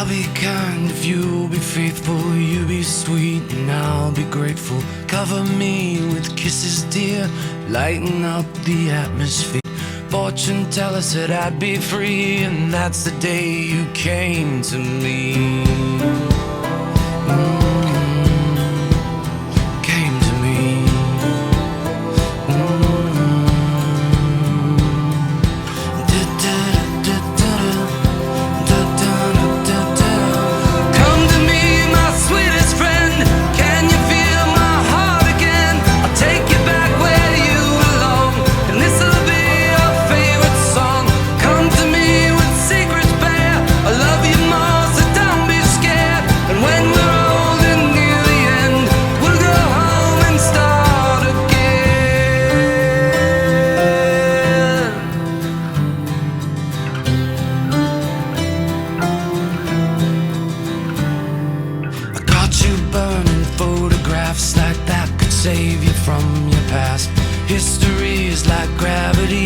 I'll be kind if you'll be faithful. You be sweet and I'll be grateful. Cover me with kisses, dear, lighten up the atmosphere. Fortune teller said I'd be free, and that's the day you came to me. Came to me. Come to me, my sweetest friend. Can you feel my heart again? I'll take you back where you belong, and this'll be your favorite song. Come to me with secrets bare. I love you more, so don't be scared. And when we're old and near the end, we'll go home and start again. I got you burning photographs like that could save you from your past. History is like gravity,